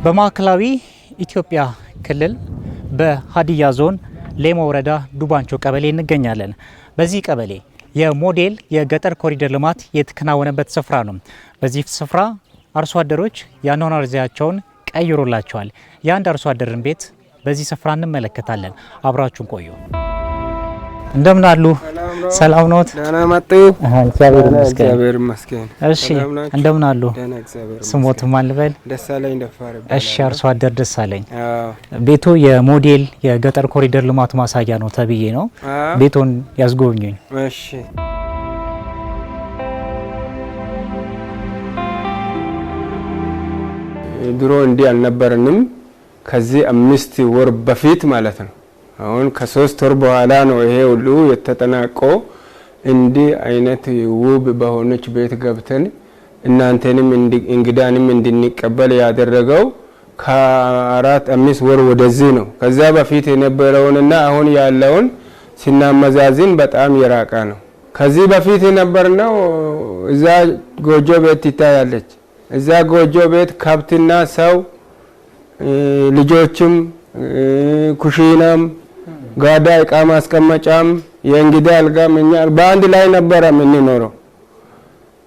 በማዕከላዊ ኢትዮጵያ ክልል በሀዲያ ዞን ሌሞ ወረዳ ዱባንቾ ቀበሌ እንገኛለን። በዚህ ቀበሌ የሞዴል የገጠር ኮሪደር ልማት የተከናወነበት ስፍራ ነው። በዚህ ስፍራ አርሶ አደሮች የአኗኗር ዘይቤያቸውን ቀይሮላቸዋል። የአንድ አርሶ አደርን ቤት በዚህ ስፍራ እንመለከታለን። አብራችሁን ቆዩ። እንደምን አሉ? ሰላም ኖት? ደህና መጡ? እግዚአብሔር ይመስገን። እሺ፣ እንደምን አሉ? ስሞት ማን ልበል? ደሳለኝ ደፋር። እሺ፣ አርሶ አደር ደሳለኝ። ቤቱ የሞዴል የገጠር ኮሪደር ልማት ማሳያ ነው ተብዬ ነው። ቤቱን ያስጎብኙኝ። እሺ። ድሮ እንዲህ አልነበረንም። ከዚህ 5 ወር በፊት ማለት ነው። አሁን ከ3 ወር በኋላ ነው ይሄ ሁሉ የተጠናቆ እንዲህ አይነት ውብ በሆነች ቤት ገብተን እናንተንም እንግዳንም እንድንቀበል ያደረገው ከ4-5 ወር ወደዚህ ነው። ከዛ በፊት የነበረውንና አሁን ያለውን ሲናመዛዝን በጣም የራቀ ነው። ከዚህ በፊት የነበርነው እዛ ጎጆ ቤት ይታያለች። እዛ ጎጆ ቤት ከብትና ሰው ልጆችም ኩሽናም ጋዳ እቃ ማስቀመጫም የእንግዳ አልጋም እኛ በአንድ ላይ ነበር የምንኖረው።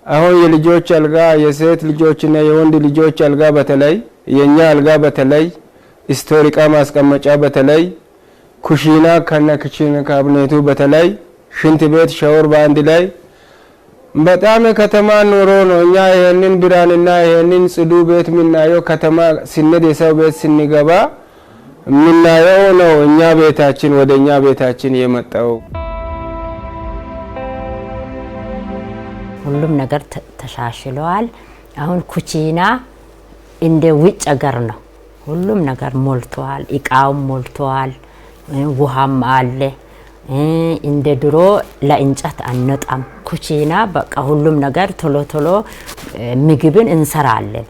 አሁን የልጆች አልጋ የሴት ልጆችና የወንድ ልጆች አልጋ በተለይ የኛ አልጋ በተለይ ስቶር እቃ ማስቀመጫ በተለይ ኩሽና ከነ ክችን ካብኔቱ በተለይ ሽንት ቤት ሻወር በአንድ ላይ በጣም ከተማ ኑሮ ነው። እኛ ይሄንን ብራንና ይሄንን ጽዱ ቤት ምናየው ከተማ ሲነድ የሰው ቤት ስንገባ ምናየው ነው። እኛ ቤታችን ወደኛ ቤታችን የመጣው ሁሉም ነገር ተሻሽሏል። አሁን ኩቺና እንደ ውጭ ሀገር ነው። ሁሉም ነገር ሞልቷል። እቃውም ሞልቷል። ውሃም አለ። እንደ ድሮ ለእንጨት አንጣም። ኩቺና በቃ ሁሉም ነገር ቶሎ ቶሎ ምግብን እንሰራለን።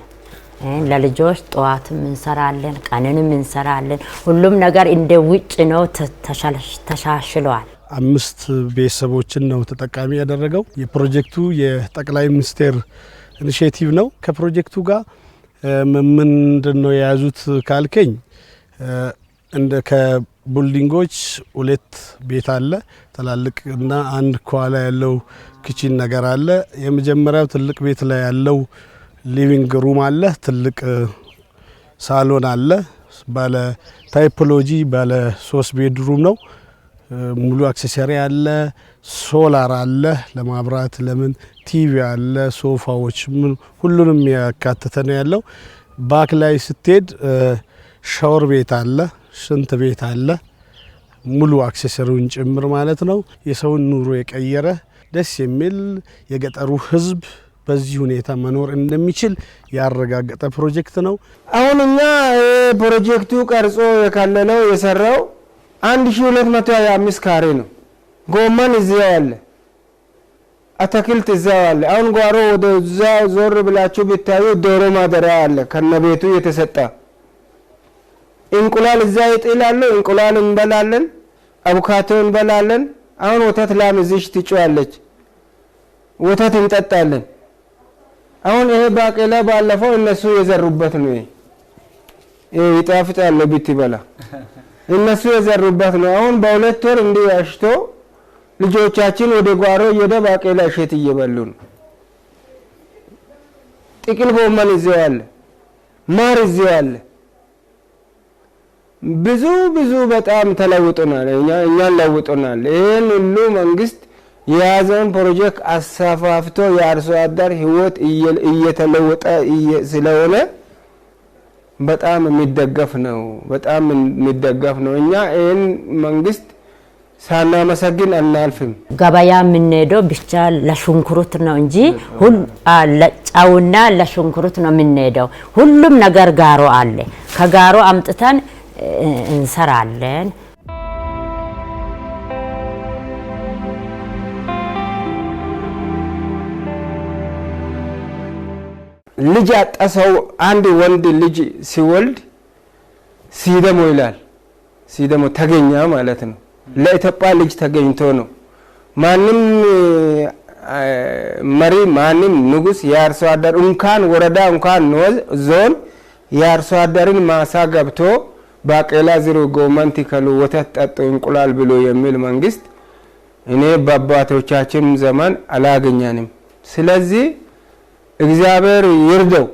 ለልጆች ጠዋትም እንሰራለን፣ ቀንንም እንሰራለን። ሁሉም ነገር እንደ ውጭ ነው። ተሻሽሏል። 5 ቤተሰቦችን ነው ተጠቃሚ ያደረገው። የፕሮጀክቱ የጠቅላይ ሚኒስቴር ኢኒሼቲቭ ነው። ከፕሮጀክቱ ጋር ምንድነው የያዙት ካልከኝ እንደ ከቡልዲንጎች 2 ቤት አለ ትላልቅ እና አንድ ኳላ ያለው ኪችን ነገር አለ። የመጀመሪያው ትልቅ ቤት ላይ ያለው ሊቪንግ ሩም አለ፣ ትልቅ ሳሎን አለ። ባለ ታይፖሎጂ ባለ 3 ቤድሩም ነው። ሙሉ አክሰሰሪ አለ፣ ሶላር አለ ለማብራት ለምን ቲቪ አለ፣ ሶፋዎች ሁሉንም ያካተተ ነው ያለው። ባክ ላይ ስትሄድ ሻወር ቤት አለ፣ ሽንት ቤት አለ፣ ሙሉ አክሰሰሪውን ጭምር ማለት ነው። የሰውን ኑሮ የቀየረ ደስ የሚል የገጠሩ ህዝብ በዚህ ሁኔታ መኖር እንደሚችል ያረጋገጠ ፕሮጀክት ነው። አሁን እኛ ፕሮጀክቱ ቀርጾ የካለለው የሰራው 1225 ካሬ ነው። ጎመን እዚያው አለ፣ አትክልት እዚያው አለ። አሁን ጓሮ ወደዛ ዞር ብላችሁ ብታዩ ዶሮ ማደሪያ አለ ከነቤቱ የተሰጣ። እንቁላል እዛ ይጥላሉ። እንቁላል እንበላለን፣ አቮካዶ እንበላለን። አሁን ወተት ላም እዚሽ ትጫዋለች፣ ወተት እንጠጣለን። አሁን ይሄ ባቄላ ባለፈው እነሱ የዘሩበት ነው። ይሄ ይጣፍጣል ብትበላ እነሱ የዘሩበት ነው። አሁን በ2 ወር እንዲያሽቶ ልጆቻችን ወደ ጓሮ እየደ ባቄላ እሸት እየበሉ ነው። ጥቅል ጎመን እዚያው አለ፣ ማር እዚያው አለ። ብዙ በጣም ተለውጦናል። እኛን ለውጦናል። ይሄን ሁሉ መንግስት የያዘውን ፕሮጀክት አሳፋፍቶ የአርሶ አደር ህይወት እየተለወጠ ስለሆነ በጣም የሚደገፍ ነው። በጣም የሚደገፍ ነው። እኛ ይሄን መንግስት ሳናመሰግን አናልፍም። ገበያ የምንሄደው ብቻ ለሽንኩርት ነው እንጂ ለጫውና ለሽንኩርት ነው የምንሄደው። ሁሉም ነገር ጋሮ አለ። ከጋሮ አምጥተን እንሰራለን። ልጅ ያጣሰው አንድ ወንድ ልጅ ሲወልድ ሲደሞ ይላል። ሲደሞ ተገኘ ማለት ነው። ለኢትዮጵያ ልጅ ተገኝቶ ነው። ማንም መሪ ማንም ንጉስ የአርሶ አደር እንኳን ወረዳ እንኳን ዞን የአርሶ አደርን ማሳ ገብቶ ባቄላ ዝሩ፣ ጎመን ትከሉ፣ ወተት ጠጡ፣ እንቁላል ብሎ የሚል መንግስት እኔ በአባቶቻችን ዘመን አላገኘንም። ስለዚህ እግዚአብሔር ይርደው።